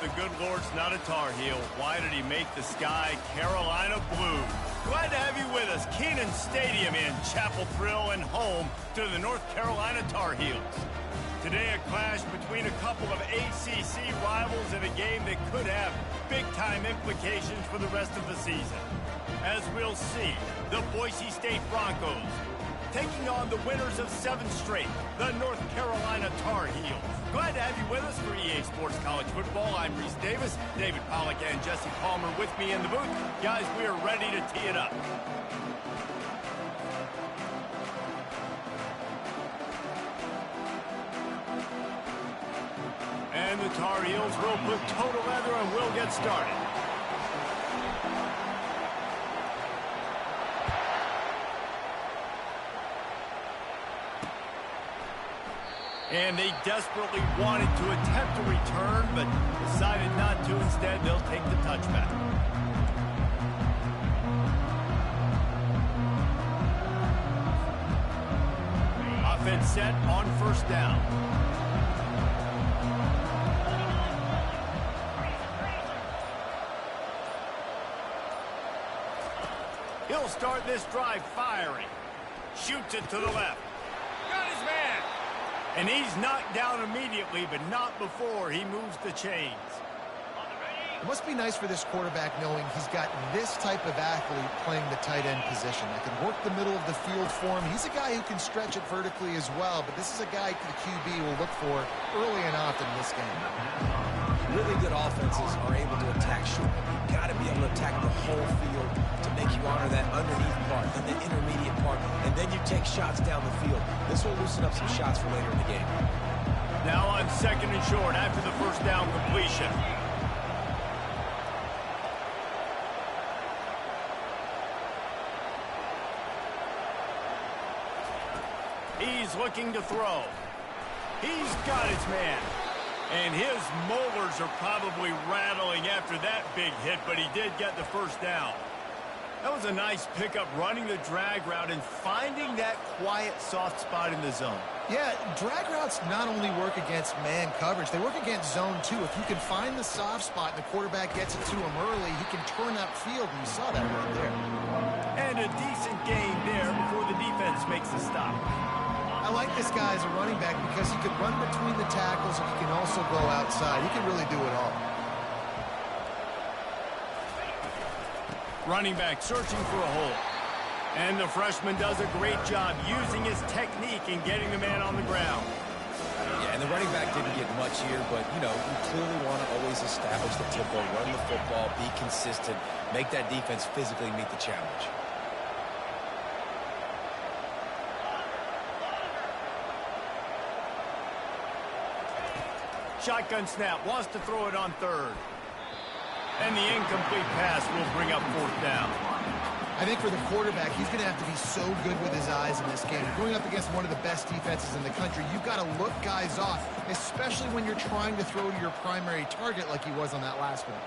the good Lord's not a Tar Heel, why did he make the sky Carolina blue? Glad to have you with us. Kenan Stadium in Chapel Thrill and home to the North Carolina Tar Heels. Today, a clash between a couple of ACC rivals in a game that could have big-time implications for the rest of the season. As we'll see, the Boise State Broncos taking on the winners of 7 straight, the North Carolina Tar Heels. Glad to have you with us for EA Sports College Football. I'm Reese Davis, David Pollack and Jesse Palmer with me in the booth. Guys, we are ready to tee it up. And the Tar Heels will put total leather and we'll get started. And they desperately wanted to attempt a return, but decided not to. Instead, they'll take the touchback. Offense set on first down. He'll start this drive firing. Shoots it to the left. Got his man. And he's knocked down immediately, but not before he moves the chains. It must be nice for this quarterback knowing he's got this type of athlete playing the tight end position that can work the middle of the field for him. He's a guy who can stretch it vertically as well, but this is a guy the QB will look for early and often in this game. Really good offenses are able to attack short. You've got to be able to attack the whole field to make you honor that underneath part and the intermediate part, and then you take shots down the field. This will loosen up some shots for later in the game. Now on second and short after the first down completion. He's looking to throw. He's got his man. And his molars are probably rattling after that big hit, but he did get the first down. That was a nice pickup, running the drag route and finding that quiet, soft spot in the zone. Yeah, drag routes not only work against man coverage, they work against zone too. If you can find the soft spot and the quarterback gets it to him early, he can turn upfield, and you saw that right there. And a decent gain there before the defense makes the stop. I like this guy as a running back because he can run between the tackles and he can also go outside. He can really do it all. Running back searching for a hole. And the freshman does a great job using his technique and getting the man on the ground. Yeah, and the running back didn't get much here, but, you know, you clearly want to always establish the tempo, run the football, be consistent, make that defense physically meet the challenge. Shotgun snap, wants to throw it on third. And the incomplete pass will bring up fourth down. I think for the quarterback, he's going to have to be so good with his eyes in this game. Going up against one of the best defenses in the country, you've got to look guys off, especially when you're trying to throw to your primary target like he was on that last one.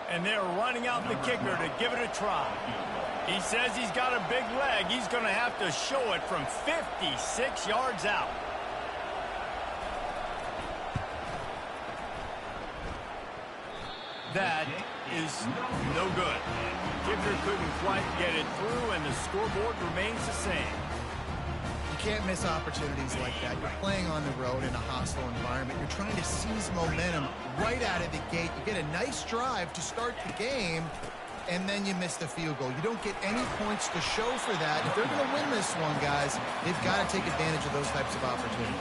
And they're running out the kicker to give it a try. He says he's got a big leg. He's going to have to show it from 56 yards out. That is no good. Kicker couldn't quite get it through, and the scoreboard remains the same. You can't miss opportunities like that. You're playing on the road in a hostile environment. You're trying to seize momentum right out of the gate. You get a nice drive to start the game, and then you miss the field goal. You don't get any points to show for that. If they're going to win this one, guys, they've got to take advantage of those types of opportunities.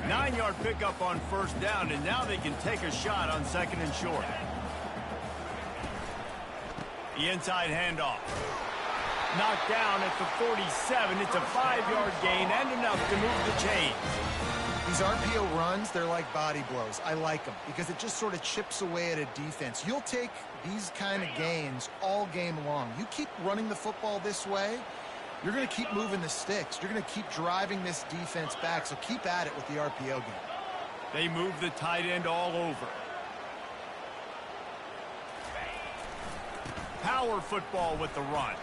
9-yard pickup on first down, and now they can take a shot on second and short. The inside handoff. Knocked down at the 47. It's a 5-yard gain and enough to move the chains. These RPO runs, they're like body blows. I like them because it just sort of chips away at a defense. You'll take these kind of gains all game long. You keep running the football this way, you're going to keep moving the sticks. You're going to keep driving this defense back, so keep at it with the RPO game. They move the tight end all over. power football with the run.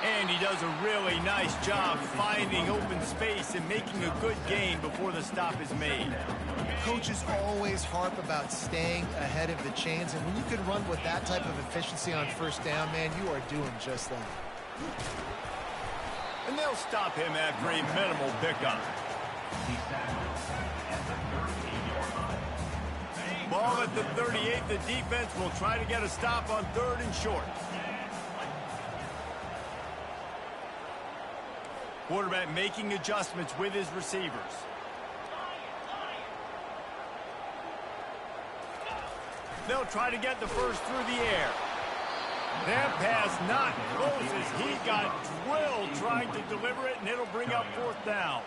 And he does a really nice job finding open space and making a good gain before the stop is made. Coaches always harp about staying ahead of the chains, and when you can run with that type of efficiency on first down, man, you are doing just that. And they'll stop him after a minimal pickup. Ball at the 38, the defense will try to get a stop on 3rd and short. Quarterback making adjustments with his receivers. They'll try to get the first through the air. That pass not close as he got drilled trying to deliver it, and it'll bring up 4th down.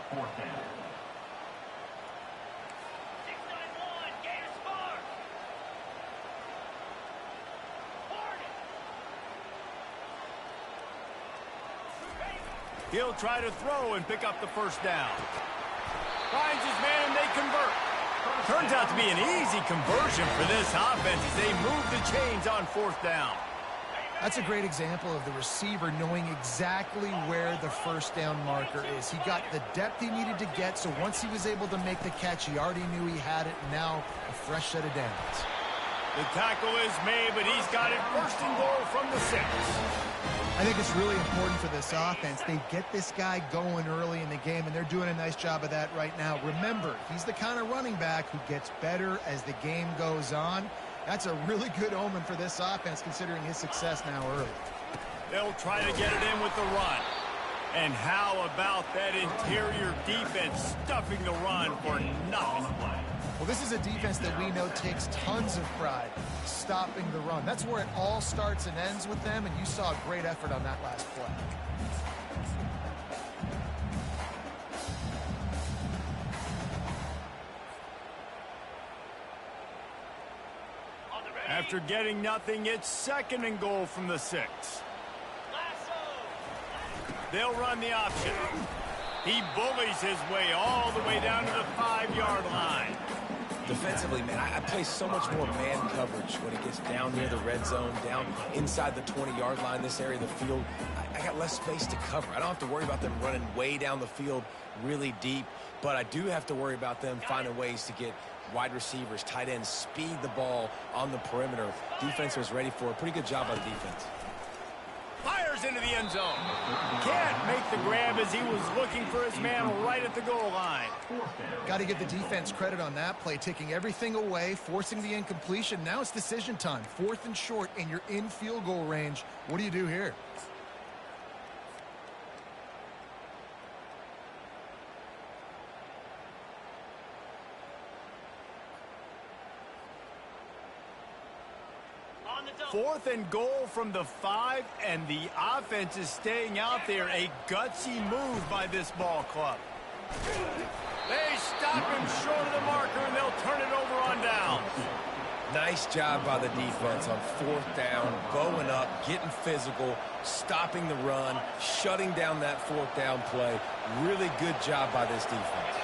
He'll try to throw and pick up the first down. Finds his man and they convert. Turns out to be an easy conversion for this offense as they move the chains on 4th down. That's a great example of the receiver knowing exactly where the first down marker is. He got the depth he needed to get, so once he was able to make the catch, he already knew he had it, and now a fresh set of downs. The tackle is made, but he's got it 1st and goal from the 6. I think it's really important for this offense. They get this guy going early in the game, and they're doing a nice job of that right now. Remember, he's the kind of running back who gets better as the game goes on. That's a really good omen for this offense, considering his success now early. They'll try to get it in with the run. And how about that interior defense stuffing the run for nothing? Well, this is a defense that we know takes tons of pride stopping the run. That's where it all starts and ends with them, and you saw a great effort on that last play. After getting nothing, it's 2nd and goal from the 6. They'll run the option. He bullies his way all the way down to the 5-yard line. Defensively, man, I play so much more man coverage when it gets down near the red zone, down inside the 20-yard line, this area of the field. I got less space to cover. I don't have to worry about them running way down the field really deep, but I do have to worry about them finding ways to get wide receivers, tight ends, speed the ball on the perimeter. Defense was ready for a pretty good job on defense. Fires into the end zone. Can't make the grab as he was looking for his man right at the goal line. Got to give the defense credit on that play, taking everything away, forcing the incompletion. Now it's decision time. 4th and short, and you're in field goal range. What do you do here? Fourth and goal from the 5, and the offense is staying out there. A gutsy move by this ball club. They stop him short of the marker, and they'll turn it over on down. Nice job by the defense on 4th down, going up, getting physical, stopping the run, shutting down that 4th down play. Really good job by this defense.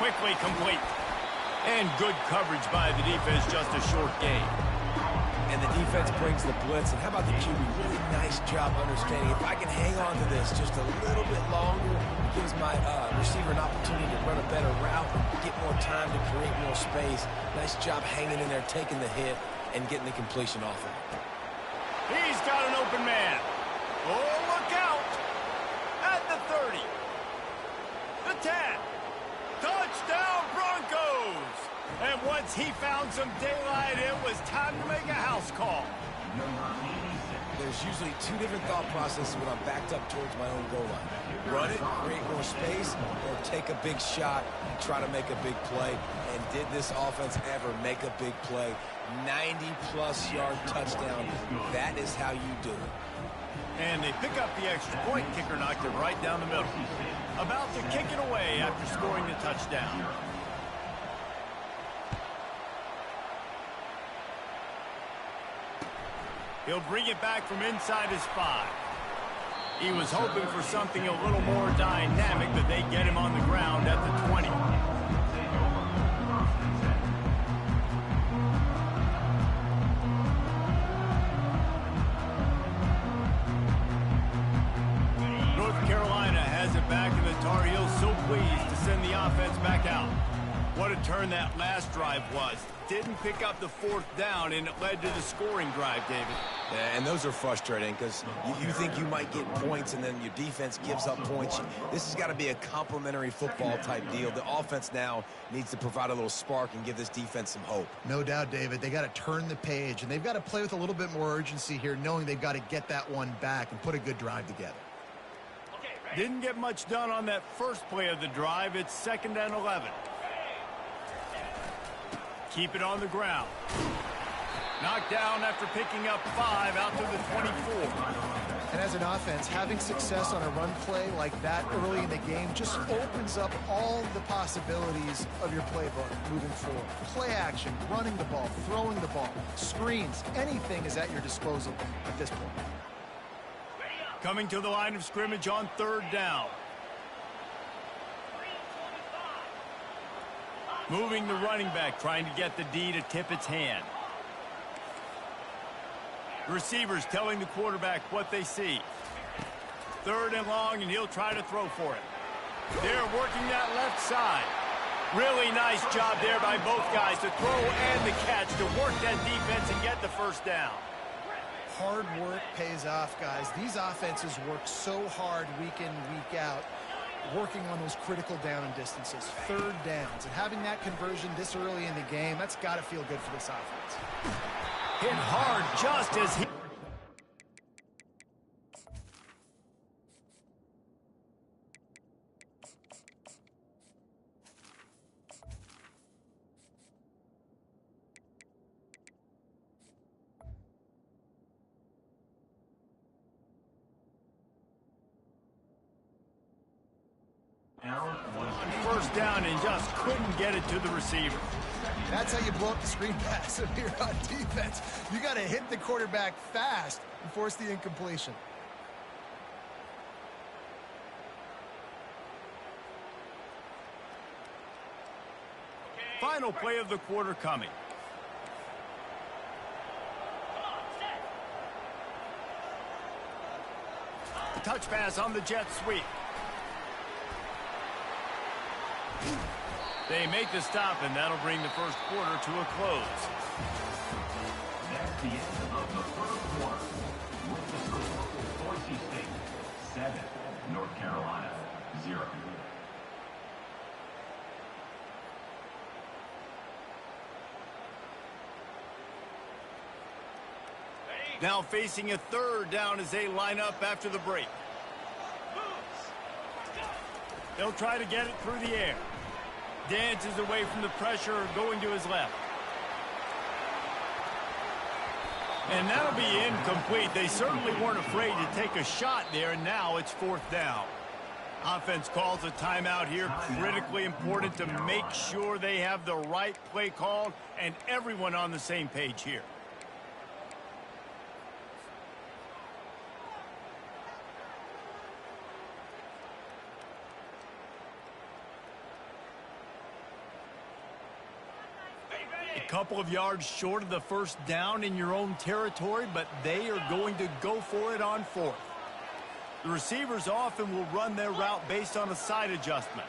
Quickly complete. And good coverage by the defense, just a short gain. And the defense brings the blitz. And how about the QB? Really nice job understanding. If I can hang on to this just a little bit longer, it gives my receiver an opportunity to run a better route, get more time to create more space. Nice job hanging in there, taking the hit, and getting the completion off of it. He's got an open man. Oh, look out. At the 30. The 10. Touchdown Broncos! And once he found some daylight, it was time to make a house call. There's usually 2 different thought processes when I'm backed up towards my own goal line. Run it, create more space, or take a big shot and try to make a big play. And did this offense ever make a big play? 90-plus yard touchdown. That is how you do it. And they pick up the extra point. Kicker knocked it right down the middle. About to kick it away after scoring the touchdown. He'll bring it back from inside his 5. He was hoping for something a little more dynamic, but they get him on the ground at the 20. return that last drive was. Didn't pick up the fourth down, and it led to the scoring drive, David. Yeah, and those are frustrating because you think you might get points and then your defense gives up points. This has got to be a complementary football type deal. The offense now needs to provide a little spark and give this defense some hope. No doubt, David. They got to turn the page, and they've got to play with a little bit more urgency here, knowing they've got to get that one back and put a good drive together. Didn't get much done on that first play of the drive. It's 2nd and 11. Keep it on the ground. Knocked down after picking up 5 out to the 24. And as an offense, having success on a run play like that early in the game just opens up all the possibilities of your playbook moving forward. Play action, running the ball, throwing the ball, screens, anything is at your disposal at this point. Coming to the line of scrimmage on 3rd down. Moving the running back, trying to get the D to tip its hand. The receivers telling the quarterback what they see. 3rd and long, and he'll try to throw for it. They're working that left side. Really nice job there by both guys to throw and the catch to work that defense and get the first down. Hard work pays off, guys. These offenses work so hard week in, week out, working on those critical down and distances, 3rd downs, and having that conversion this early in the game, that's got to feel good for this offense. Hit hard just as he... First down and just couldn't get it to the receiver. That's how you blow up the screen pass if you're on defense. You got to hit the quarterback fast and force the incompletion. Final play of the quarter coming. Touch pass on the jet sweep. They make the stop, and that'll bring the first quarter to a close. That's the end of the first quarter. With the score, Boise State 7, North Carolina 0. Now facing a 3rd down as they line up after the break. They'll try to get it through the air. Dances away from the pressure, going to his left. And that'll be incomplete. They certainly weren't afraid to take a shot there, and now it's 4th down. Offense calls a timeout here. Critically important to make sure they have the right play called and everyone on the same page here. A couple of yards short of the first down in your own territory, but they are going to go for it on 4th. The receivers often will run their route based on a side adjustment.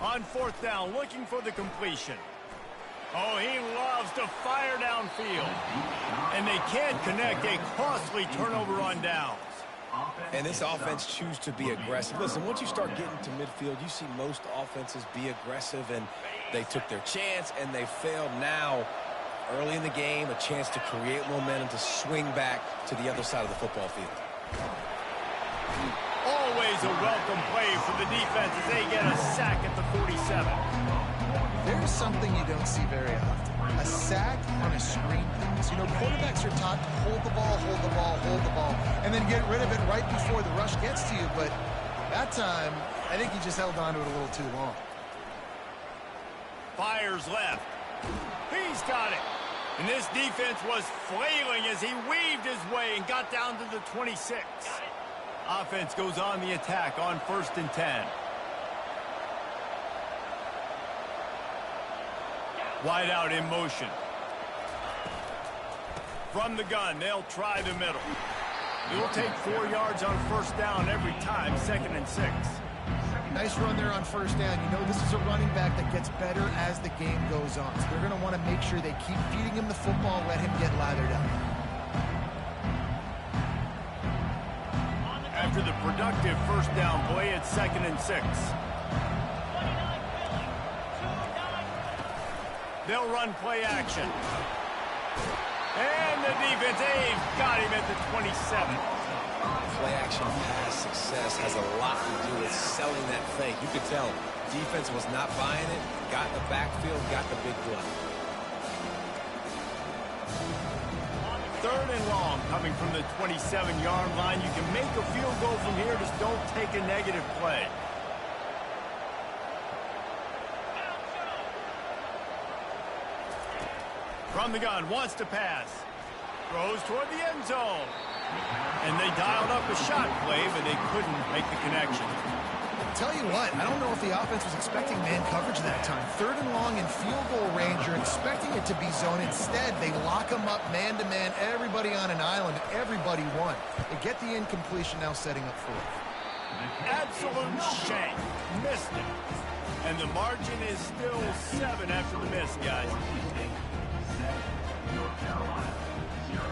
On 4th down, looking for the completion. Oh, he loves to fire downfield. And they can't connect, a costly turnover on downs. And this offense chooses to be aggressive. Listen, once you start getting to midfield, you see most offenses be aggressive, and they took their chance, and they failed. Now, early in the game, a chance to create momentum to swing back to the other side of the football field. Always a welcome play for the defense as they get a sack at the 47. There's something you don't see very often. A sack on a screen pass. You know, quarterbacks are taught to hold the ball, hold the ball, hold the ball, and then get rid of it right before the rush gets to you. But that time, I think he just held on to it a little too long. Fires left. He's got it. And this defense was flailing as he weaved his way and got down to the 26. Offense goes on the attack on 1st and 10. Wide out in motion. From the gun, they'll try the middle. It will take 4 yards on 1st down every time, 2nd and 6. Nice run there on first down. You know this is a running back that gets better as the game goes on. So they're going to want to make sure they keep feeding him the football, let him get lathered up. After the productive first down play, it's 2nd and 6. They'll run play action. And the defense, they've got him at the 27. Play action pass success has a lot to do with selling that fake. You could tell defense was not buying it, got in the backfield, got the big play. 3rd and long, coming from the 27-yard line. You can make a field goal from here, just don't take a negative play. From the gun, wants to pass. Throws toward the end zone. And they dialed up a shot play, but they couldn't make the connection. Tell you what, I don't know if the offense was expecting man coverage that time. 3rd and long in field goal range, you're expecting it to be zone. Instead, they lock them up man-to-man, everybody on an island, everybody won. They get the incompletion now setting up 4th. Absolute shank. Missed it. And the margin is still 7 after the miss, guys. North Carolina, 0.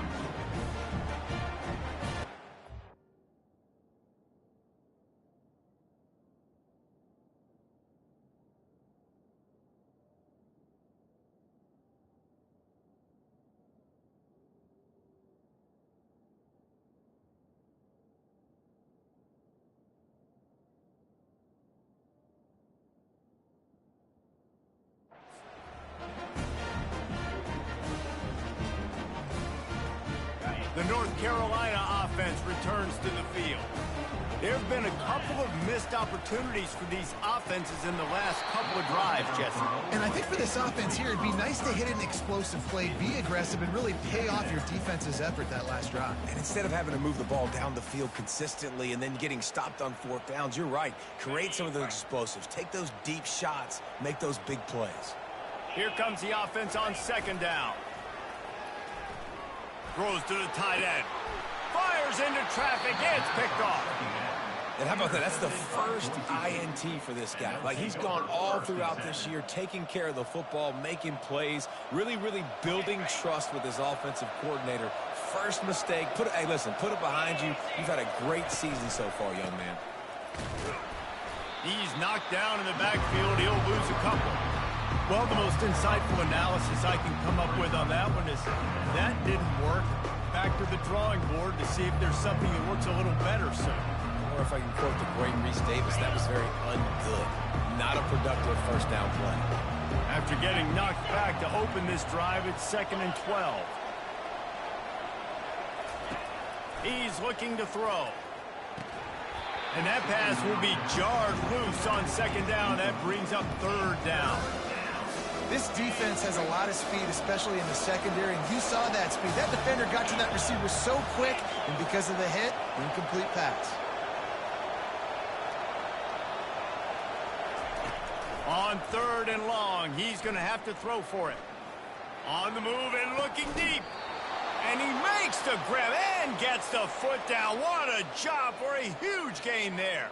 The North Carolina offense returns to the field. There have been a couple of missed opportunities for these offenses in the last couple of drives, Jesse. And I think for this offense here, it'd be nice to hit an explosive play, be aggressive, and really pay off your defense's effort that last drive. And instead of having to move the ball down the field consistently and then getting stopped on 4th downs, you're right. Create some of those explosives. Take those deep shots. Make those big plays. Here comes the offense on 2nd down. Throws to the tight end. Fires into traffic. It's picked off. And how about that? That's the first INT for this guy. Like, he's gone all throughout this year, taking care of the football, making plays, really building trust with his offensive coordinator. First mistake. Hey, listen, put it behind you. You've had a great season so far, young man. He's knocked down in the backfield. He'll lose a couple. Well, the most insightful analysis I can come up with on that one is that didn't work. Back to the drawing board to see if there's something that works a little better, sir. Or if I can quote the great Reese Davis, that was very ungood. Not a productive first down play. After getting knocked back to open this drive, it's 2nd and 12. He's looking to throw. And that pass will be jarred loose on 2nd down. That brings up 3rd down. This defense has a lot of speed, especially in the secondary, and you saw that speed. That defender got to that receiver so quick, and because of the hit, incomplete pass. On 3rd and long, he's going to have to throw for it. On the move and looking deep. And he makes the grab and gets the foot down. What a job for a huge gain there.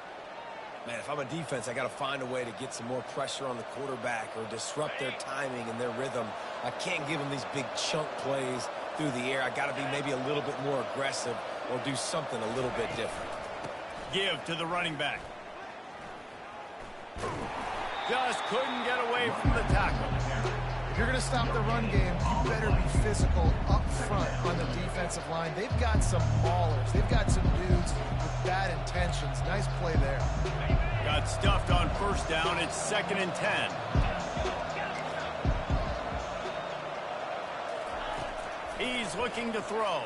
Man, if I'm a defense, I got to find a way to get some more pressure on the quarterback or disrupt their timing and their rhythm. I can't give them these big chunk plays through the air. I got to be maybe a little bit more aggressive or do something a little bit different. Give to the running back. Just couldn't get away from the tackle. If you're going to stop the run game, you better be physical up front on the defensive line. They've got some maulers. They've got some dudes with bad intentions. Nice play there. Got stuffed on 1st down. It's 2nd and 10. He's looking to throw.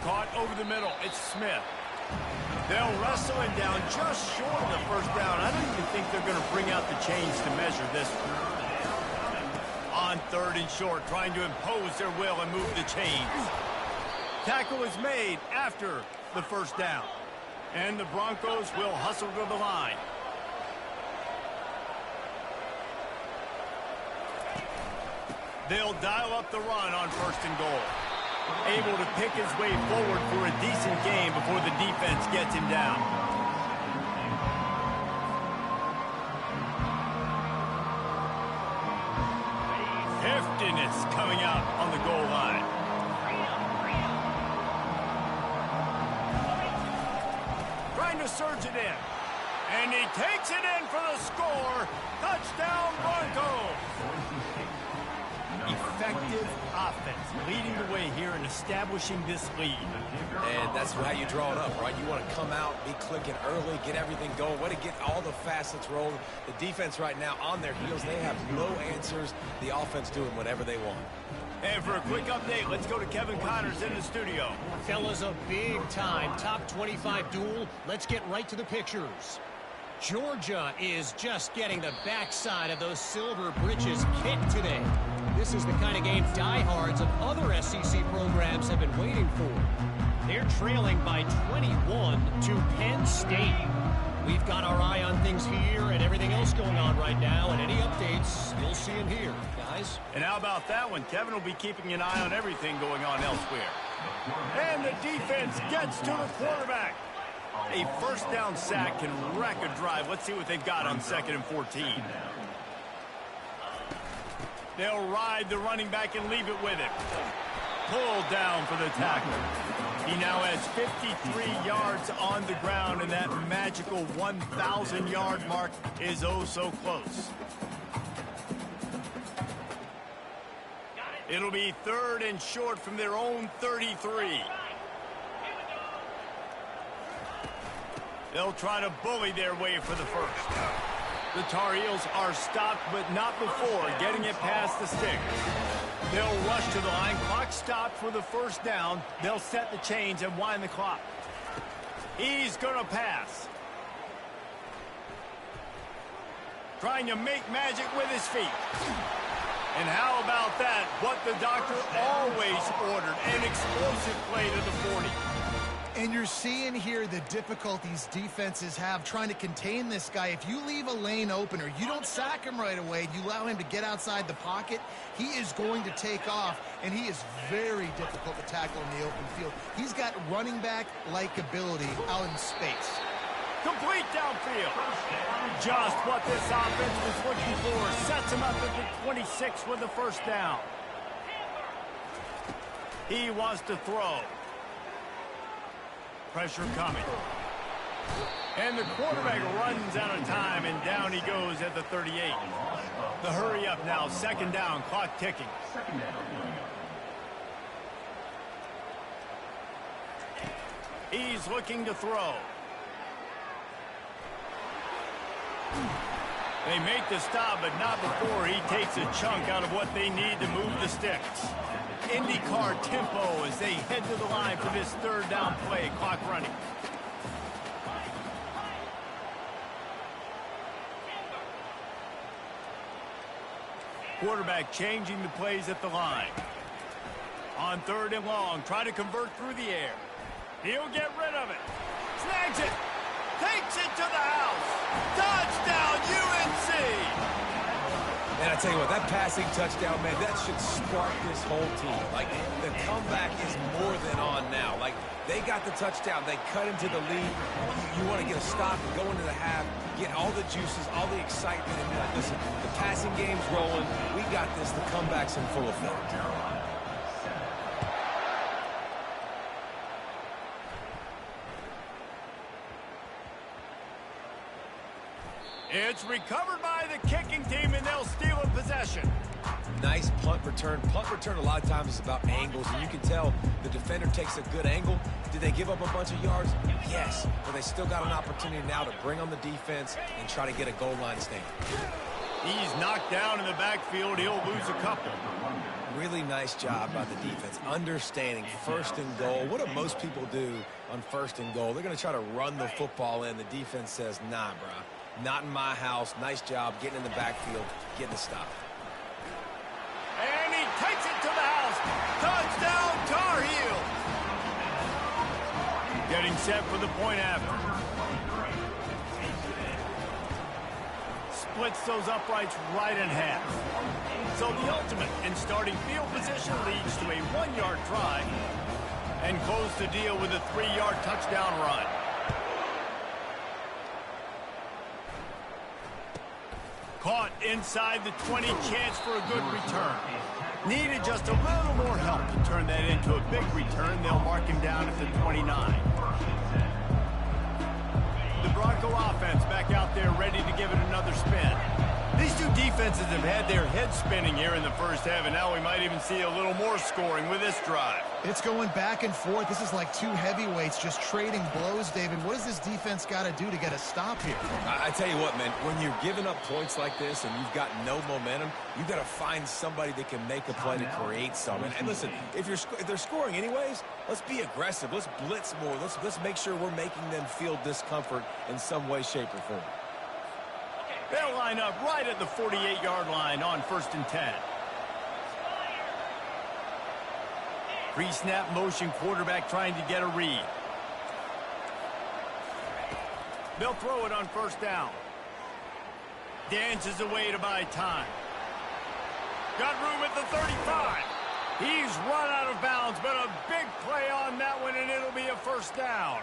Caught over the middle. It's Smith. They'll wrestle him down just short of the 1st down. I don't even think they're going to bring out the chains to measure this one. On 3rd and short, trying to impose their will and move the chains. Tackle is made after the 1st down. And the Broncos will hustle to the line. They'll dial up the run on 1st and goal. Able to pick his way forward for a decent game before the defense gets him down. Niftiness coming out on the goal line. Trying to surge it in. And he takes it in for the score. Touchdown, Broncos. Effective offense, leading the way here and establishing this lead. And that's how you draw it up, right? You want to come out, be clicking early, get everything going, way to get all the facets rolling. The defense right now on their heels, they have no answers. The offense doing whatever they want. And for a quick update, let's go to Kevin Connors in the studio. Fellas, a big-time top 25 duel. Let's get right to the pictures. Georgia is just getting the backside of those silver britches kicked today. This is the kind of game diehards of other SEC programs have been waiting for. They're trailing by 21 to Penn State. We've got our eye on things here and everything else going on right now, and any updates you'll see in here, guys. And how about that one? Kevin will be keeping an eye on everything going on elsewhere. And the defense gets to the quarterback. A first down sack can wreck a drive. Let's see what they've got on 2nd and 14. They'll ride the running back and leave it with him. Pulled down for the tackle. He now has 53 yards on the ground, and that magical 1,000-yard mark is oh so close. It'll be 3rd and short from their own 33. They'll try to bully their way for the first. The Tar Heels are stopped, but not before getting it past the stick. They'll rush to the line. Clock stopped for the first down. They'll set the chains and wind the clock. He's going to pass. Trying to make magic with his feet. And how about that? What the doctor always ordered. An explosive play to the 40. And you're seeing here the difficulties defenses have trying to contain this guy. If you leave a lane open or you don't sack him right away, you allow him to get outside the pocket, he is going to take off, and he is very difficult to tackle in the open field. He's got running back-like ability out in space. Complete downfield. Just what this offense was looking for. Sets him up at the 26 with the first down. He wants to throw. Pressure coming. And the quarterback runs out of time, and down he goes at the 38. The hurry up now, 2nd down, clock ticking. He's looking to throw. They make the stop, but not before he takes a chunk out of what they need to move the sticks. IndyCar tempo as they head to the line for this 3rd down play. Clock running. Quarterback changing the plays at the line. On 3rd and long, trying to convert through the air. He'll get rid of it. Snags it. Takes it to the house. Touchdown, UNC. And I tell you what, that passing touchdown, man, that should spark this whole team. Like, the comeback is more than on now. Like, they got the touchdown. They cut into the lead. You want to get a stop and go into the half, get all the juices, all the excitement, and be like, listen, the passing game's rolling. We got this. The comeback's in full effect. It's recovered by the kicking team, and they'll steal a possession. Nice punt return. Punt return a lot of times is about angles, and you can tell the defender takes a good angle. Did they give up a bunch of yards? Yes, but they still got an opportunity now to bring on the defense and try to get a goal line stand. He's knocked down in the backfield. He'll lose a couple. Really nice job by the defense, understanding 1st and goal. What do most people do on 1st and goal? They're going to try to run the football in. The defense says, nah, bro. Not in my house. Nice job getting in the backfield, getting the stop. And he takes it to the house. Touchdown, Tar Heels. Getting set for the point after. Splits those uprights right in half. So the ultimate in starting field position leads to a 1-yard drive and close the deal with a 3-yard touchdown run. Caught inside the 20, chance for a good return. Needed just a little more help to turn that into a big return. They'll mark him down at the 29. The Bronco offense back out there ready to give it another spin. These two defenses have had their heads spinning here in the first half, and now we might even see a little more scoring with this drive. It's going back and forth. This is like two heavyweights just trading blows, David. What does this defense got to do to get a stop here? I tell you what, man, when you're giving up points like this and you've got no momentum, you've got to find somebody that can make a play to create something. And listen, if they're scoring anyways, let's be aggressive. Let's blitz more. Let's make sure we're making them feel discomfort in some way, shape, or form. They'll line up right at the 48-yard line on 1st and 10. Pre-snap motion, quarterback trying to get a read. They'll throw it on 1st down. Dances away to buy time. Got room at the 35. He's run out of bounds, but a big play on that one, and it'll be a 1st down.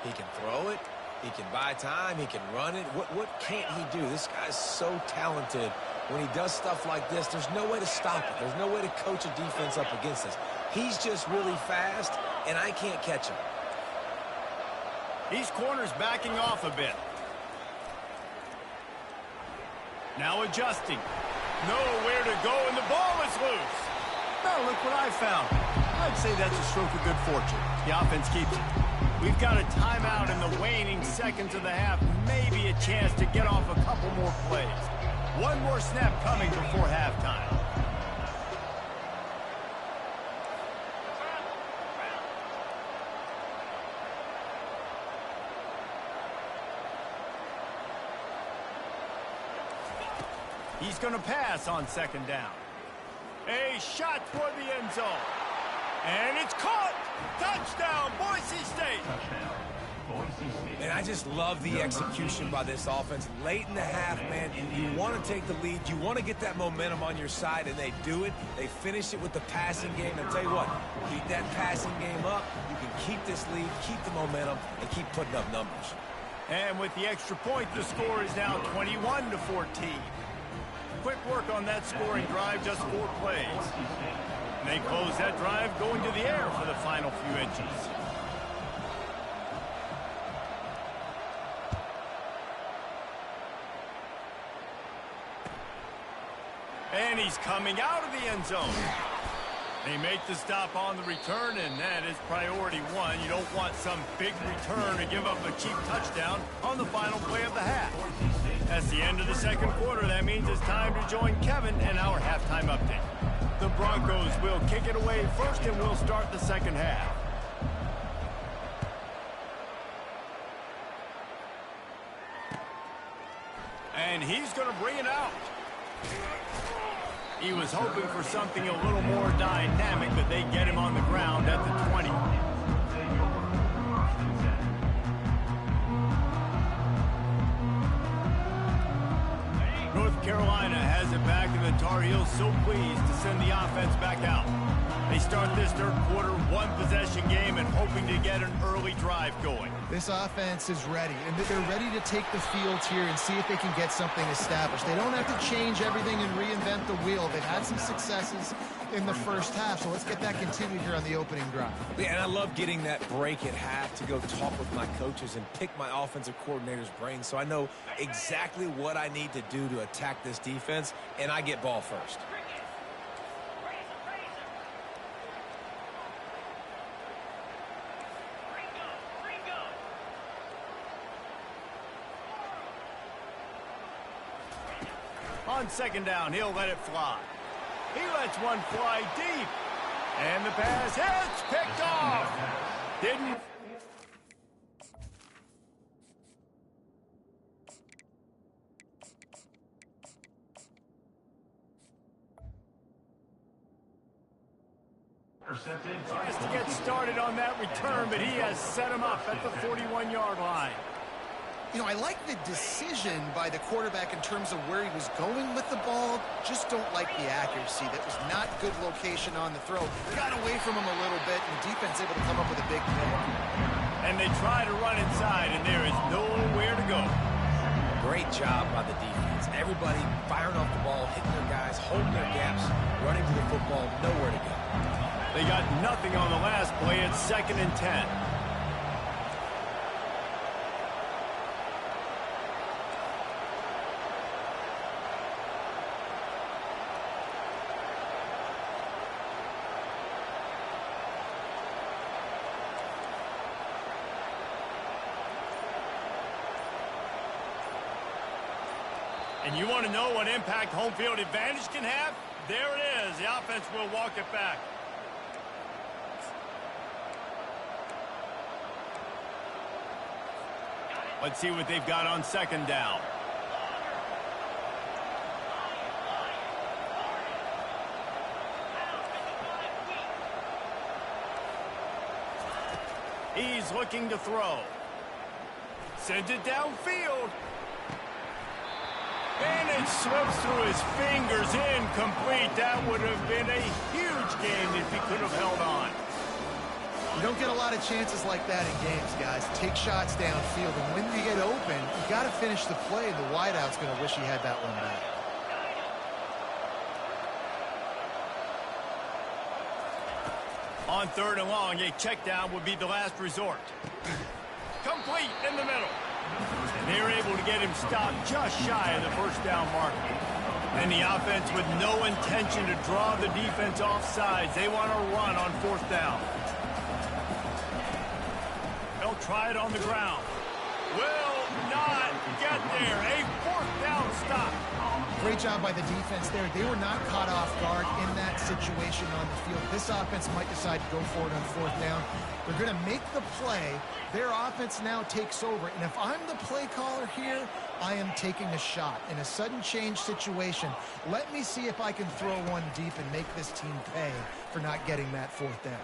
He can throw it. He can buy time. He can run it. What can't he do? This guy's so talented. When he does stuff like this, there's no way to stop it. There's no way to coach a defense up against this. He's just really fast, and I can't catch him. These corners backing off a bit. Now adjusting. Nowhere to go, and the ball is loose. Now look what I found. I'd say that's a stroke of good fortune. The offense keeps it. We've got a timeout in the waning seconds of the half. Maybe a chance to get off a couple more plays. One more snap coming before halftime. He's going to pass on 2nd down. A shot toward the end zone. And it's caught! Touchdown, Boise State! Touchdown, Boise State. And I just love the execution by this offense. Late in the half, man, you want to take the lead. You want to get that momentum on your side, and they do it. They finish it with the passing game. And I'll tell you what, keep that passing game up. You can keep this lead, keep the momentum, and keep putting up numbers. And with the extra point, the score is now 21-14. Quick work on that scoring drive, just 4 plays. And they close that drive going to the air for the final few inches. And he's coming out of the end zone. They make the stop on the return, and that is priority 1. You don't want some big return to give up a cheap touchdown on the final play of the half. That's the end of the 2nd quarter. That means it's time to join Kevin in our halftime update. The Broncos will kick it away first, and we'll start the 2nd half. And he's going to bring it out. He was hoping for something a little more dynamic, but they get him on the ground at the 20. North Carolina has it back, and the Tar Heels so pleased to send the offense back out. They start this 3rd quarter, 1-possession game, and hoping to get an early drive going. This offense is ready, and they're ready to take the field here and see if they can get something established. They don't have to change everything and reinvent the wheel. They've had some successes in the first half, so let's get that continued here on the opening drive. Yeah, and I love getting that break at half to go talk with my coaches and pick my offensive coordinator's brain so I know exactly what I need to do to attack this defense, and I get ball first. On 2nd down, he'll let it fly. He lets one fly deep. And the pass hits, picked off. Didn't. Tries to get started on that return, but he has set him up at the 41-yard line. You know, I like the decision by the quarterback in terms of where he was going with the ball. Just don't like the accuracy. That was not good location on the throw. Got away from him a little bit, and the defense able to come up with a big play. And they try to run inside, and there is nowhere to go. Great job by the defense. Everybody firing off the ball, hitting their guys, holding their gaps, running to the football, nowhere to go. They got nothing on the last play. It's 2nd and 10. And you want to know what impact home field advantage can have? There it is. The offense will walk it back. Let's see what they've got on 2nd down. He's looking to throw. Sends it downfield. And it slips through his fingers, incomplete. That would have been a huge game if he could have held on. You don't get a lot of chances like that in games, guys. Take shots downfield, and when you get open, you got to finish the play. The wideout's going to wish he had that one back. On 3rd and long, a check down would be the last resort. Complete in the middle. And they're able to get him stopped just shy of the 1st down mark. And the offense with no intention to draw the defense off sides. They want to run on 4th down. They'll try it on the ground. Will not get there. A 4th down stop. Great job by the defense there. They were not caught off guard in that situation on the field. This offense might decide to go for it on 4th down. They're going to make the play. Their offense now takes over. And if I'm the play caller here, I am taking a shot. In a sudden change situation, let me see if I can throw one deep and make this team pay for not getting that 4th down.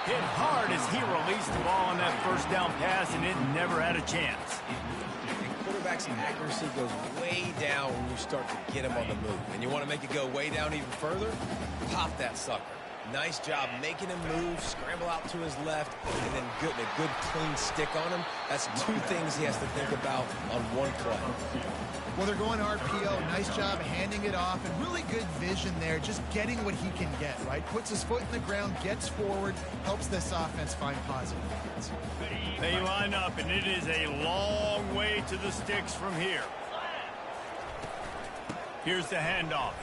Hit hard as he released the ball on that 1st down pass, and it never had a chance. Quarterback's accuracy goes way down when you start to get him on the move. And you want to make it go way down even further? Pop that sucker. Nice job making him move, scramble out to his left, and then a good clean stick on him. That's 2 things he has to think about on one play. Well, they're going RPO. Nice job handing it off, and really good vision there, just getting what he can get, right? Puts his foot in the ground, gets forward, helps this offense find positive points. They line up, and it is a long way to the sticks from here. Here's the handoff.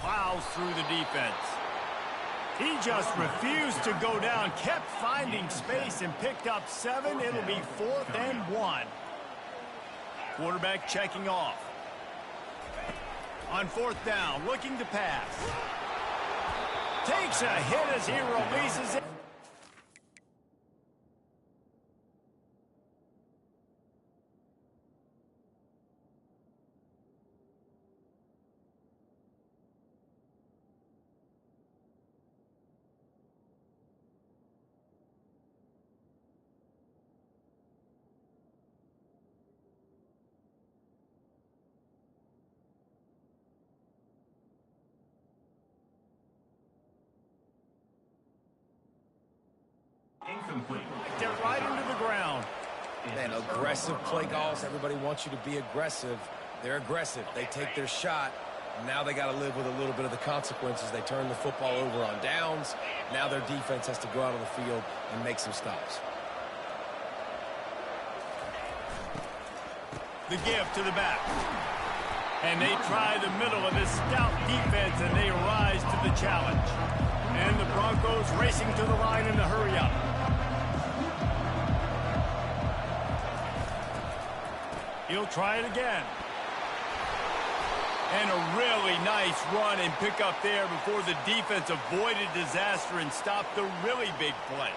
Plows through the defense. He just refused to go down, kept finding space, and picked up 7. It'll be 4th and 1. Quarterback checking off. On 4th down, looking to pass. Takes a hit as he releases it. Incomplete. Get right into the ground. Man, aggressive play calls. Everybody wants you to be aggressive. They're aggressive. They take their shot. Now they got to live with a little bit of the consequences. They turn the football over on downs. Now their defense has to go out on the field and make some stops. The give to the back. And they try the middle of this stout defense, and they rise to the challenge. And the Broncos racing to the line in the hurry-up. He'll try it again. And a really nice run and pick up there before the defense avoided disaster and stopped the really big play.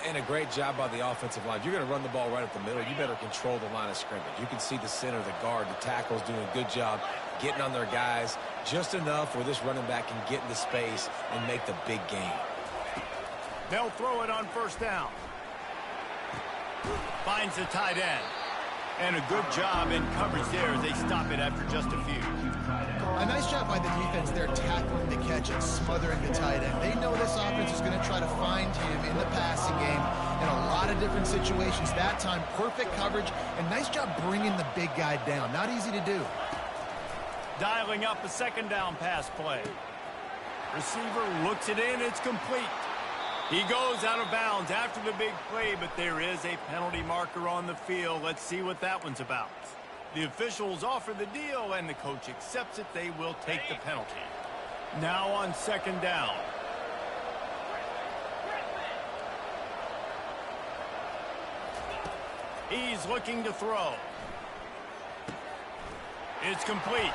And a great job by the offensive line. If you're going to run the ball right up the middle, you better control the line of scrimmage. You can see the center, the guard, the tackles doing a good job getting on their guys just enough where this running back can get into space and make the big game. They'll throw it on 1st down. Finds the tight end. And a good job in coverage there as they stop it after just a few. A nice job by the defense there tackling the catch and smothering the tight end. They know this offense is going to try to find him in the passing game in a lot of different situations. That time, perfect coverage, and nice job bringing the big guy down. Not easy to do. Dialing up a second down pass play. Receiver looks it in. It's complete. He goes out of bounds after the big play, but there is a penalty marker on the field. Let's see what that one's about. The officials offer the deal, and the coach accepts it. They will take the penalty. Now on second down. He's looking to throw. It's complete.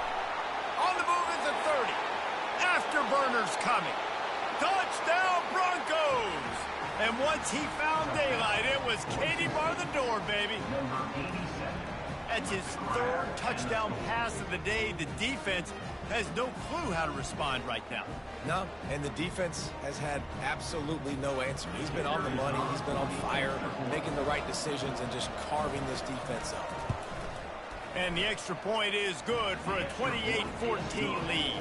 On the move is the 30. Afterburners coming. Touchdown Broncos! And once he found daylight, it was Katie bar the door, baby. That's his third touchdown pass of the day. The defense has no clue how to respond right now. No, and the defense has had absolutely no answer. He's been on the money. He's been on fire, making the right decisions and just carving this defense up. And the extra point is good for a 28-14 lead.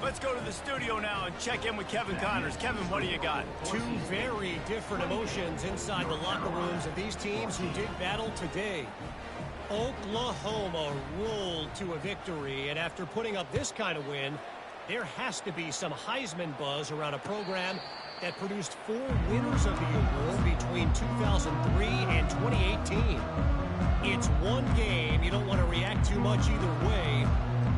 Let's go to the studio now and check in with Kevin Connors. Kevin, what do you got? Two very different emotions inside the locker rooms of these teams who did battle today. Oklahoma rolled to a victory, and after putting up this kind of win, there has to be some Heisman buzz around a program that produced 4 winners of the award between 2003 and 2018. It's one game. You don't want to react too much either way.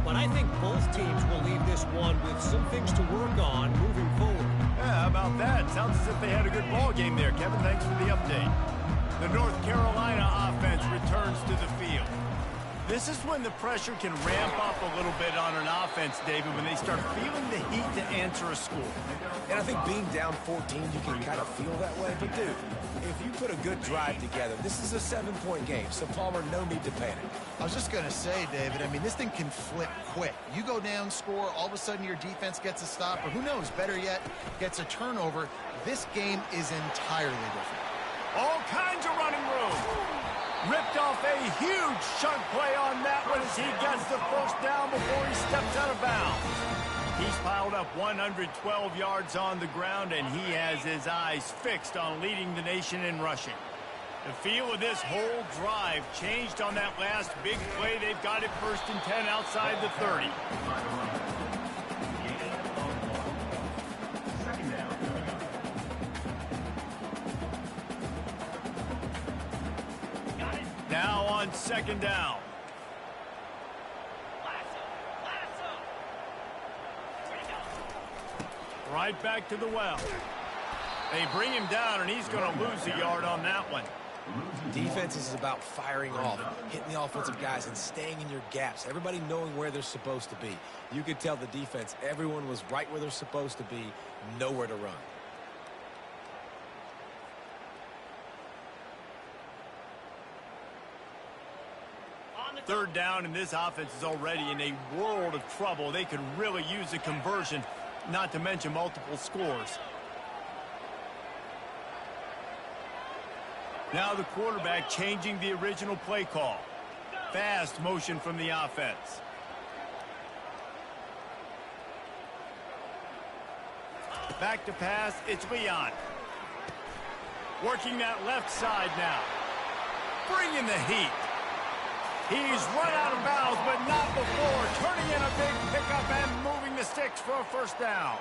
But I think both teams will leave this one with some things to work on moving forward. Yeah, how about that? Sounds as if they had a good ball game there. Kevin, thanks for the update. The North Carolina offense returns to the field. This is when the pressure can ramp up a little bit on an offense, David, when they start feeling the heat to answer a score. And I think being down 14, you can kind of feel that way. But, dude, if you put a good drive together, this is a 7-point game. So, Palmer, no need to panic. I was just going to say, David, I mean, this thing can flip quick. You go down, score, all of a sudden your defense gets a stop, or who knows, better yet, gets a turnover. This game is entirely different. All kinds of running room. Ripped off a huge chunk play on that one as he gets the first down before he steps out of bounds. He's piled up 112 yards on the ground, and he has his eyes fixed on leading the nation in rushing. The feel of this whole drive changed on that last big play. They've got it 1st and 10 outside the 30. Now on second down. Right back to the well. They bring him down, and he's going to lose a yard on that one. Defense is about firing off, hitting the offensive guys, and staying in your gaps. Everybody knowing where they're supposed to be. You could tell the defense, everyone was right where they're supposed to be, nowhere to run. Third down, and this offense is already in a world of trouble. They could really use a conversion, not to mention multiple scores. Now the quarterback changing the original play call. Fast motion from the offense. Back to pass, it's Leon. Working that left side now. Bringing the heat. He's run out of bounds, but not before. Turning in a big pickup and moving the sticks for a first down.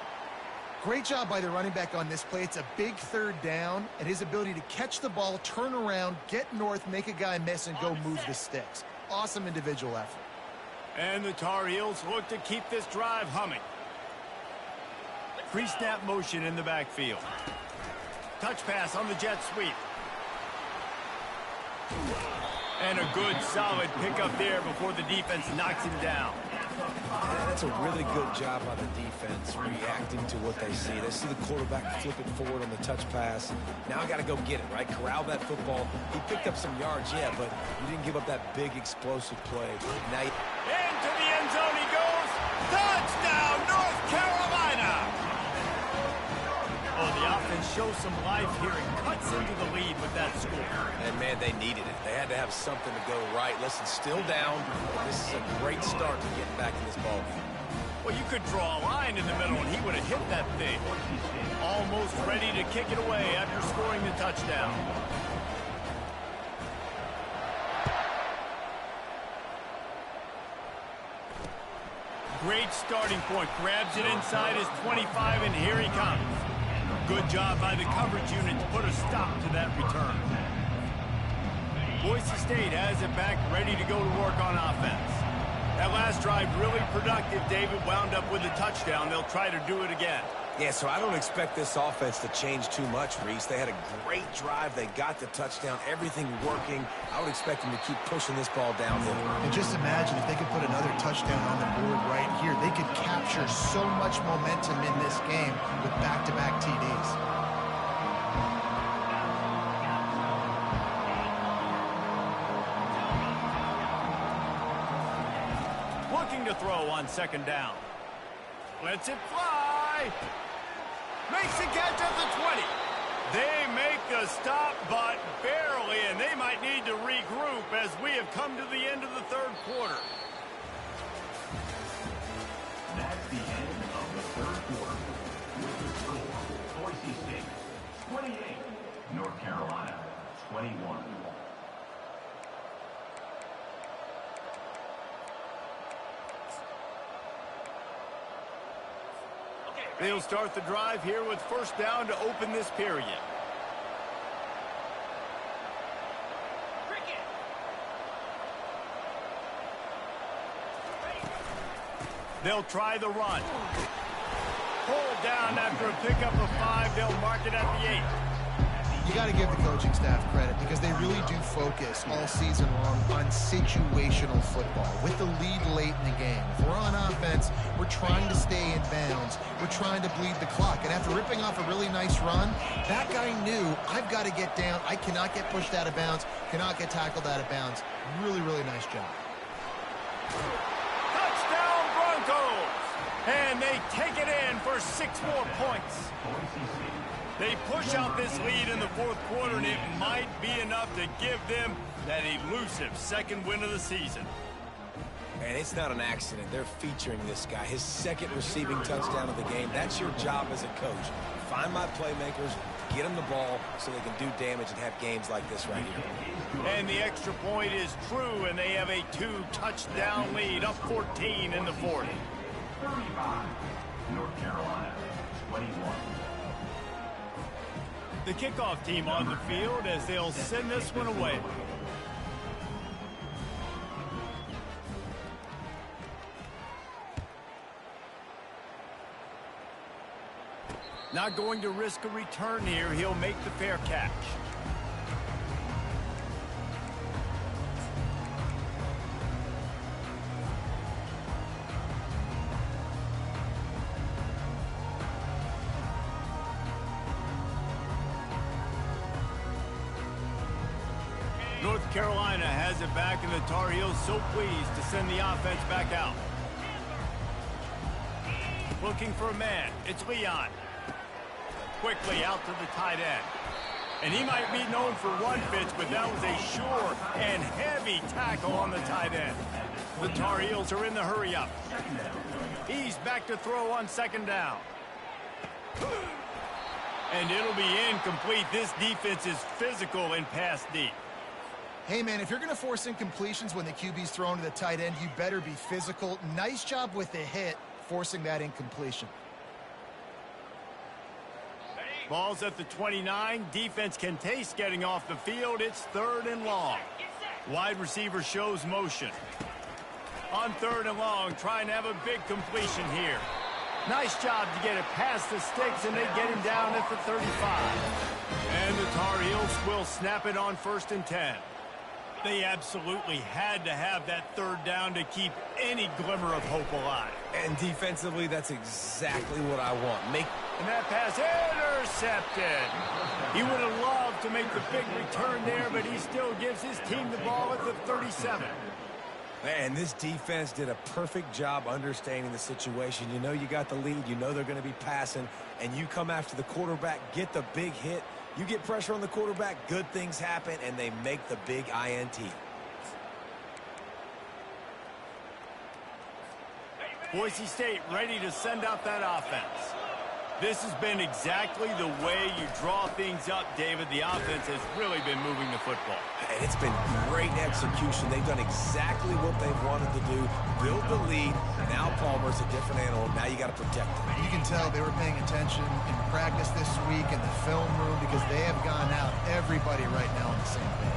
Great job by the running back on this play. It's a big third down, and his ability to catch the ball, turn around, get north, make a guy miss, and go move the sticks. Awesome individual effort. And the Tar Heels look to keep this drive humming. Pre-snap motion in the backfield. Touch pass on the jet sweep. And a good, solid pickup there before the defense knocks him down. That's a really good job by the defense reacting to what they see. They see the quarterback flip it forward on the touch pass. Now I got to go get it, right? Corral that football. He picked up some yards, yeah, but you didn't give up that big explosive play. Now into the end zone he goes. Touchdown, North Carolina! Oh, The offense shows some life here and cuts into the lead with that score. And, man, they needed it. They had to have something to go right. Listen, still down. This is a great start to getting back in this ballgame. Well, you could draw a line in the middle, and he would have hit that thing. Almost ready to kick it away after scoring the touchdown. Great starting point. Grabs it inside his 25, and here he comes. Good job by the coverage unit to put a stop to that return. Boise State has it back, ready to go to work on offense. That last drive really productive. David wound up with a touchdown. They'll try to do it again. Yeah, so I don't expect this offense to change too much, Reese. They had a great drive. They got the touchdown. Everything working. I would expect them to keep pushing this ball downhill. And just imagine if they could put another touchdown on the board right here. They could capture so much momentum in this game with back-to-back TDs. Looking to throw on second down. Lets it fly. Makes a catch at the 20. They make the stop, but barely, and they might need to regroup as we have come to the end of the third quarter. That's the end of the third quarter. With the score, Boise State 28, North Carolina 21. They'll start the drive here with first down to open this period. They'll try the run. Pulled down after a pickup of 5. They'll mark it at the 8. You got to give the coaching staff credit because they really do focus all season long on situational football with the lead late in the game. If we're on offense, we're trying to stay in bounds. We're trying to bleed the clock. And after ripping off a really nice run, that guy knew, I've got to get down. I cannot get pushed out of bounds, cannot get tackled out of bounds. Really, really nice job. Touchdown Broncos! And they take it in for 6 more points. They push out this lead in the fourth quarter, and it might be enough to give them that elusive second win of the season. And it's not an accident. They're featuring this guy. His second receiving touchdown of the game. That's your job as a coach. Find my playmakers, get them the ball so they can do damage and have games like this right here. And the extra point is true, and they have a 2-touchdown lead, up 14 in the fourth. 35, North Carolina 21. The kickoff team on the field as they'll send this one away. Not going to risk a return here. He'll make the fair catch. North Carolina has it back, and the Tar Heels so pleased to send the offense back out. Looking for a man. It's Leon. Quickly out to the tight end. And he might be known for run fits, but that was a sure and heavy tackle on the tight end. The Tar Heels are in the hurry-up. He's back to throw on second down. And it'll be incomplete. This defense is physical and pass deep. Hey, man, if you're going to force incompletions when the QB's thrown to the tight end, you better be physical. Nice job with the hit, forcing that incompletion. Ball's at the 29. Defense can taste getting off the field. It's 3rd and long. Wide receiver shows motion. On 3rd and long, trying to have a big completion here. Nice job to get it past the sticks, and they get him down at the 35. And the Tar Heels will snap it on 1st and 10. They absolutely had to have that 3rd down to keep any glimmer of hope alive. And defensively, that's exactly what I want. And that pass intercepted. He would have loved to make the big return there, but he still gives his team the ball at the 37. Man, this defense did a perfect job understanding the situation. You know you got the lead. You know they're going to be passing. and you come after the quarterback, get the big hit, you get pressure on the quarterback, good things happen, and they make the big INT. Boise State ready to send out that offense. This has been exactly the way you draw things up, David. The offense has really been moving the football. And it's been great execution. They've done exactly what they've wanted to do. Build the lead. Now Palmer's a different animal. Now you got to protect him. You can tell they were paying attention in practice this week in the film room because they have gone out, everybody right now on the same page.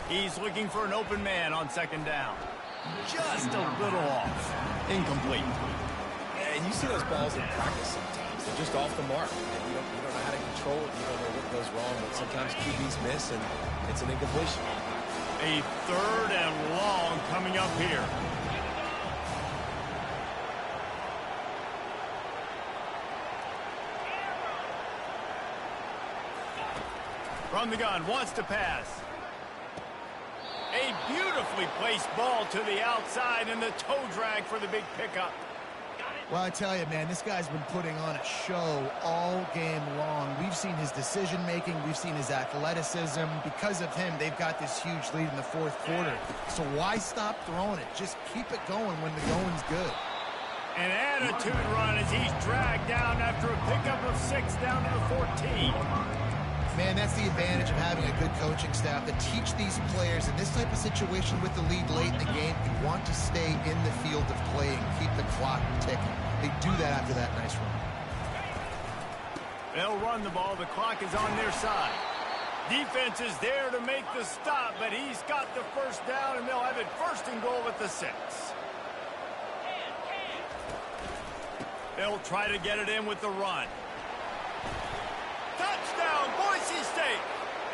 He's looking for an open man on second down. Just a little off. Incomplete. And you see those balls in practice sometimes. They're just off the mark. And you don't know how to control it. You don't know what goes wrong. But sometimes QBs miss, and it's an incompletion. A third and long coming up here. From the gun, wants to pass. A beautifully placed ball to the outside and the toe drag for the big pickup. Well, I tell you, man, this guy's been putting on a show all game long. We've seen his decision-making. We've seen his athleticism. Because of him, they've got this huge lead in the fourth quarter. So why stop throwing it? Just keep it going when the going's good. An attitude run as he's dragged down after a pickup of 6 down to the 14. Man, that's the advantage of having a good coaching staff that teach these players in this type of situation with the lead late in the game. You want to stay in the field of play and keep the clock ticking. They do that after that nice run. They'll run the ball. The clock is on their side. Defense is there to make the stop, but he's got the first down, and they'll have it first and goal at the 6. They'll try to get it in with the run. Touchdown, Boise State!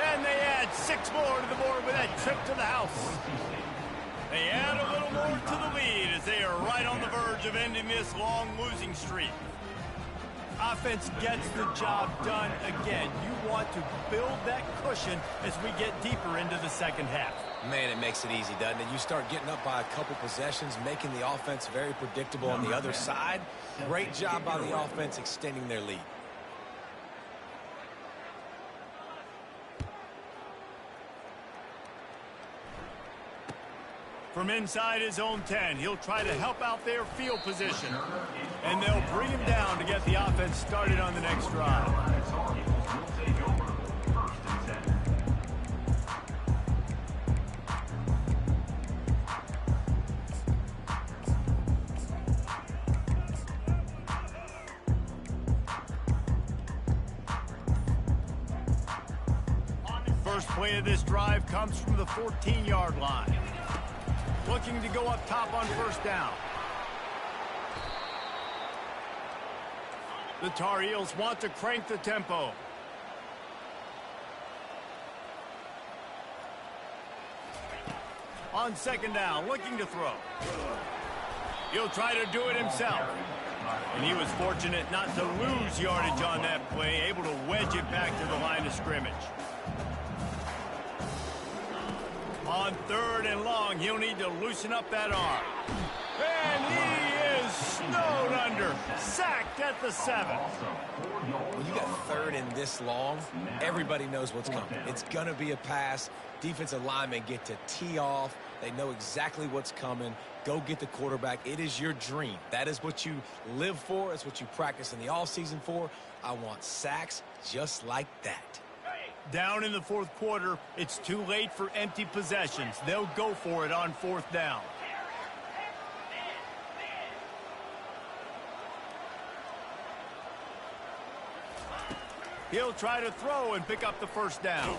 And they add 6 more to the board with that trip to the house. They add a little more to the lead as they are right on the verge of ending this long losing streak. Offense gets the job done again. You want to build that cushion as we get deeper into the second half. Man, it makes it easy, doesn't it? You start getting up by a couple possessions, making the offense very predictable on the other side. Great job by the offense extending their lead. From inside his own 10, he'll try to help out their field position. And they'll bring him down to get the offense started on the next drive. First play of this drive comes from the 14-yard line. Looking to go up top on first down. The Tar Heels want to crank the tempo. On second down, looking to throw. He'll try to do it himself. And he was fortunate not to lose yardage on that play, able to wedge it back to the line of scrimmage. On third and long, he'll need to loosen up that arm. And he is snowed under. Sacked at the 7. When you got third and this long, everybody knows what's coming. It's going to be a pass. Defensive linemen get to tee off. They know exactly what's coming. Go get the quarterback. It is your dream. That is what you live for. It's what you practice in the offseason for. I want sacks just like that. Down in the fourth quarter, it's too late for empty possessions. They'll go for it on fourth down. He'll try to throw and pick up the first down.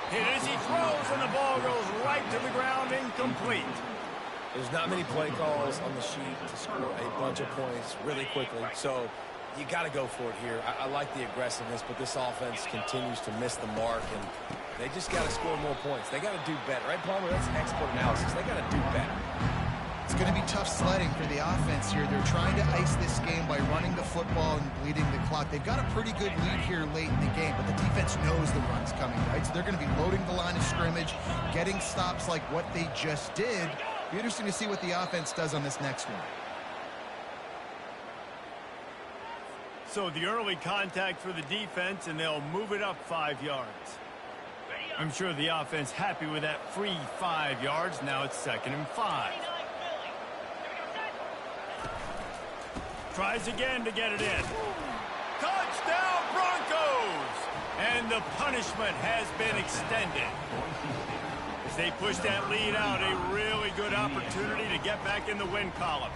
Hit as he throws, and the ball goes right to the ground, incomplete. There's not many play calls on the sheet to score a bunch of points really quickly, so you got to go for it here. I like the aggressiveness, but this offense continues to miss the mark, and they just got to score more points. They got to do better, right, Palmer? That's expert analysis. They got to do better. It's going to be tough sledding for the offense here. They're trying to ice this game by running the football and bleeding the clock. They've got a pretty good lead here late in the game, but the defense knows the run's coming, right? So they're going to be loading the line of scrimmage, getting stops like what they just did. Be interesting to see what the offense does on this next one. So the early contact for the defense, and they'll move it up 5 yards. I'm sure the offense happy with that free 5 yards. Now it's 2nd and 5. Tries again to get it in. Touchdown Broncos! And the punishment has been extended. As they push that lead out, a really good opportunity to get back in the win column.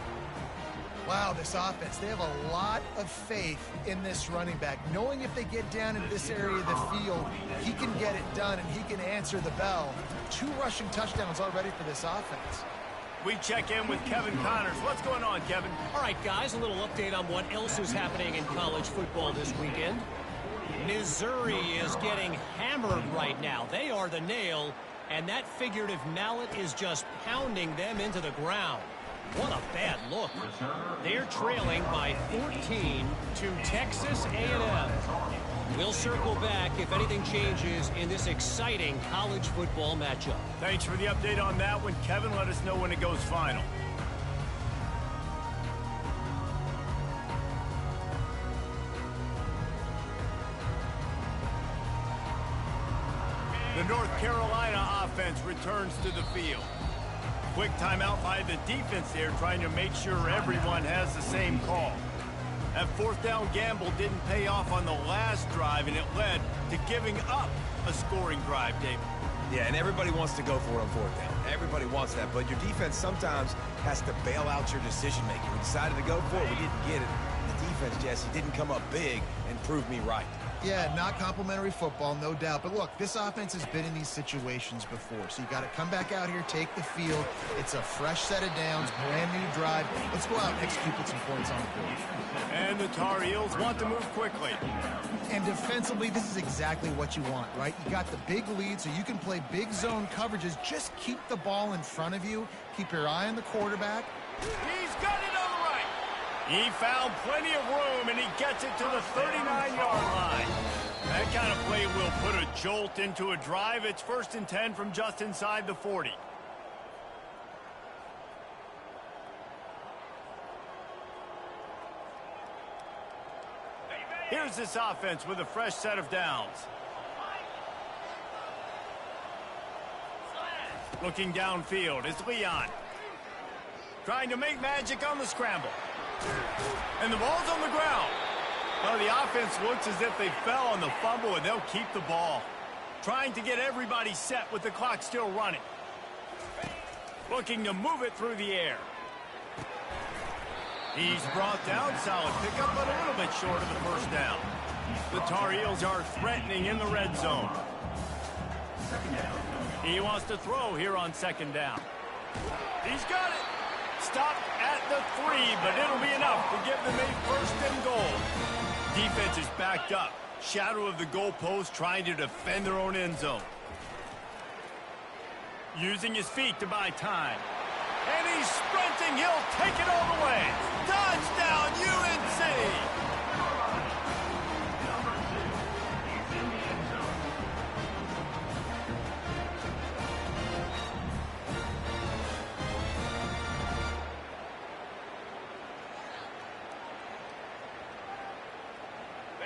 Wow, this offense, they have a lot of faith in this running back, knowing if they get down into this area of the field, he can get it done and he can answer the bell. 2 rushing touchdowns already for this offense. We check in with Kevin Connors. What's going on, Kevin? All right, guys, a little update on what else is happening in college football this weekend. Missouri is getting hammered right now. They are the nail, and that figurative mallet is just pounding them into the ground. What a bad look. They're trailing by 14 to Texas A&M. We'll circle back if anything changes in this exciting college football matchup. Thanks for the update on that one, Kevin. Let us know when it goes final. The North Carolina offense returns to the field. Quick timeout by the defense there, trying to make sure everyone has the same call. That 4th down gamble didn't pay off on the last drive, and it led to giving up a scoring drive, David. Yeah, and everybody wants to go for it on 4th down. Everybody wants that, but your defense sometimes has to bail out your decision-making. We decided to go for it. We didn't get it. The defense, Jesse, didn't come up big and prove me right. Yeah, not complimentary football, no doubt. But look, this offense has been in these situations before. So you got to come back out here, take the field. It's a fresh set of downs, brand new drive. Let's go out and execute with some points on the board. And the Tar Heels want to move quickly. And defensively, this is exactly what you want, right? You got the big lead, so you can play big zone coverages. Just keep the ball in front of you. Keep your eye on the quarterback. He's got it on the right. He found plenty of room, and he gets it to the 39-yard line. That kind of play will put a jolt into a drive. It's 1st and 10 from just inside the 40. Here's this offense with a fresh set of downs. Looking downfield is Leon. Trying to make magic on the scramble. And the ball's on the ground. Well, the offense looks as if they fell on the fumble, and they'll keep the ball. Trying to get everybody set with the clock still running. Looking to move it through the air. He's brought down. Solid pickup, but a little bit short of the 1st down. The Tar Heels are threatening in the red zone. He wants to throw here on 2nd down. He's got it. Stopped at the 3, but it'll be enough to give them a 1st and goal. Defense is backed up. Shadow of the goalpost, trying to defend their own end zone. Using his feet to buy time. And he's sprinting. He'll take it all the way. Touchdown, UNC!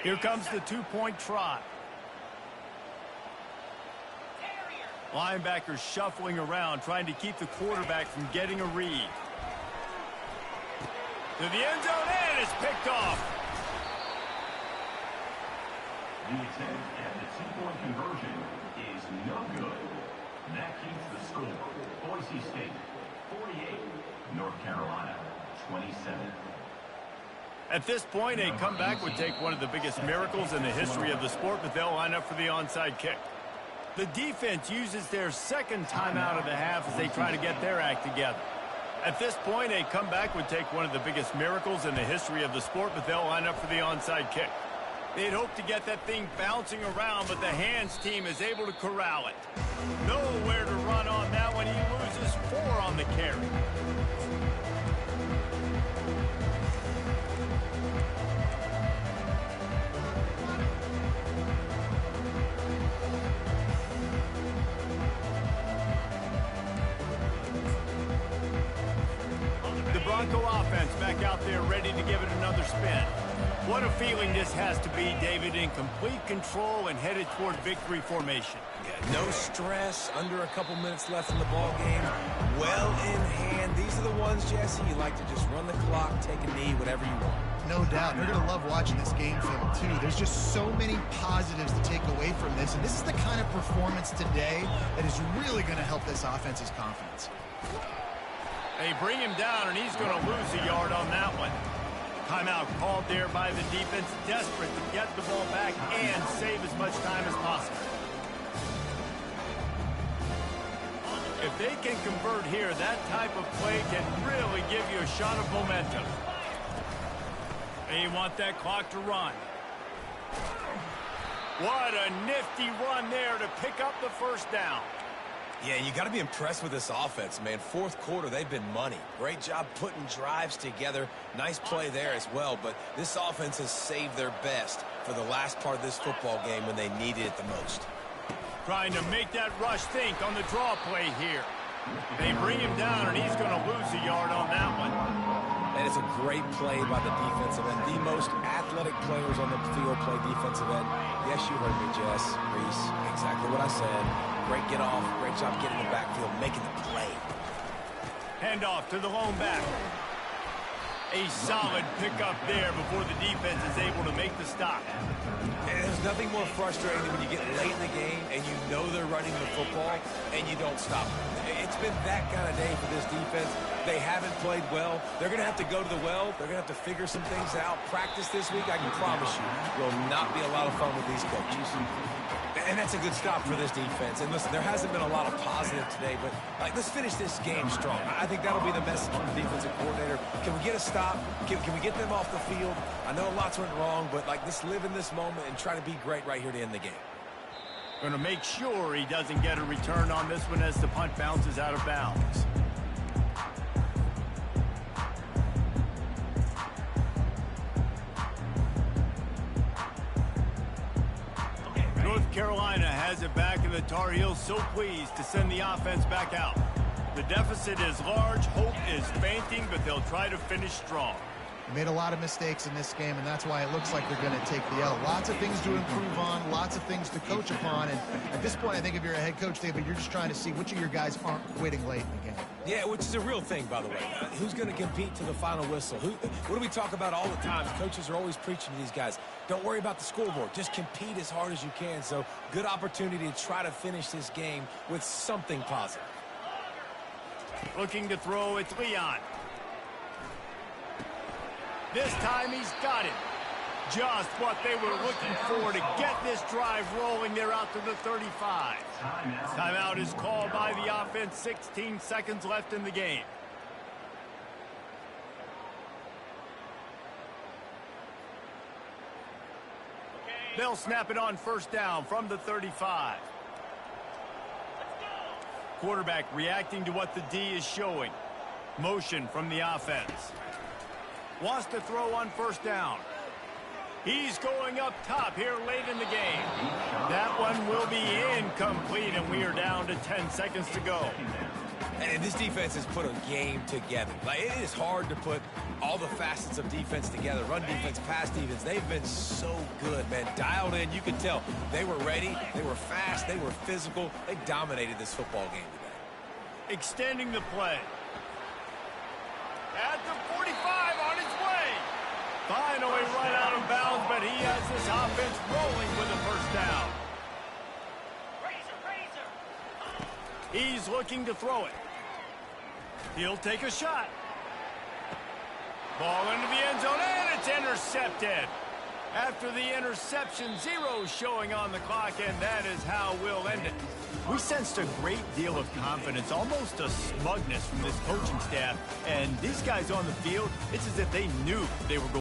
Here comes the 2-point trot. Linebackers shuffling around, trying to keep the quarterback from getting a read. To the end zone, and it's picked off. The attempt at the 2-point conversion is no good. That keeps the score. Boise State, 48. North Carolina, 27. At this point, a comeback would take one of the biggest miracles in the history of the sport, but they'll line up for the onside kick. The defense uses their 2nd timeout of the half as they try to get their act together. At this point, a comeback would take one of the biggest miracles in the history of the sport, but they'll line up for the onside kick. They'd hope to get that thing bouncing around, but the hands team is able to corral it. Nowhere to run on that one. He loses 4 on the carry. back out there ready to give it another spin. What a feeling this has to be, David, in complete control and headed toward victory formation. Yeah, no stress, under a couple minutes left in the ball game. Well in hand. These are the ones, Jesse, you like to just run the clock, take a knee, whatever you want. No doubt. They're going to love watching this game film, too. There's just so many positives to take away from this, and this is the kind of performance today that is really going to help this offense's confidence. They bring him down, and he's going to lose a yard on that one. Timeout called there by the defense, desperate to get the ball back and save as much time as possible. If they can convert here, that type of play can really give you a shot of momentum. They want that clock to run. What a nifty run there to pick up the first down. Yeah, you got to be impressed with this offense, man. Fourth quarter, they've been money. Great job putting drives together. Nice play there as well, but this offense has saved their best for the last part of this football game when they needed it the most. Trying to make that rush think on the draw play here. They bring him down, and he's going to lose a yard on that one. And it's a great play by the defensive end. The most athletic players on the field play defensive end. Yes, you heard me, Jess, Reese. Exactly what I said. Great get off. Great job getting the backfield, making the play. Handoff to the lone back. A solid pickup there before the defense is able to make the stop. And there's nothing more frustrating than when you get late in the game and you know they're running the football and you don't stop them. It's been that kind of day for this defense. They haven't played well. They're going to have to go to the well. They're going to have to figure some things out. Practice this week, I can promise you, will not be a lot of fun with these coaches. And that's a good stop for this defense. And listen, there hasn't been a lot of positive today, but let's finish this game strong. I think that'll be the message from the defensive coordinator. Can we get a stop? Can we get them off the field? I know lots went wrong, but let's live in this moment and try to be great right here to end the game. Going to make sure he doesn't get a return on this one as the punt bounces out of bounds. North Carolina has it back, and the Tar Heels so pleased to send the offense back out. The deficit is large, hope is fainting, but they'll try to finish strong. They made a lot of mistakes in this game, and that's why it looks like they're going to take the L. Lots of things to improve on, lots of things to coach upon, and at this point, I think if you're a head coach, David, you're just trying to see which of your guys aren't quitting late in the game. Yeah, which is a real thing, by the way. Who's going to compete to the final whistle? What do we talk about all the time? Coaches are always preaching to these guys. Don't worry about the scoreboard. Just compete as hard as you can. So, good opportunity to try to finish this game with something positive. Looking to throw, it's Leon. This time he's got it. Just what they were looking for to get this drive rolling. They're out to the 35. Timeout is called by the offense. 16 seconds left in the game. They'll snap it on first down from the 35. Quarterback reacting to what the D is showing. Motion from the offense. Wants to throw on first down. He's going up top here late in the game. That one will be incomplete, and we are down to 10 seconds to go. And this defense has put a game together. It is hard to put all the facets of defense together. Run defense, pass defense. They've been so good, man. Dialed in. You could tell they were ready. They were fast. They were physical. They dominated this football game today. Extending the play. At the 45 on his way. Finally right out of bounds, but he has this offense rolling with a first down. He's looking to throw it. He'll take a shot. Ball into the end zone, and it's intercepted. After the interception, 0 showing on the clock, and that is how we'll end it. We sensed a great deal of confidence, almost a smugness from this coaching staff. And these guys on the field, it's as if they knew they were going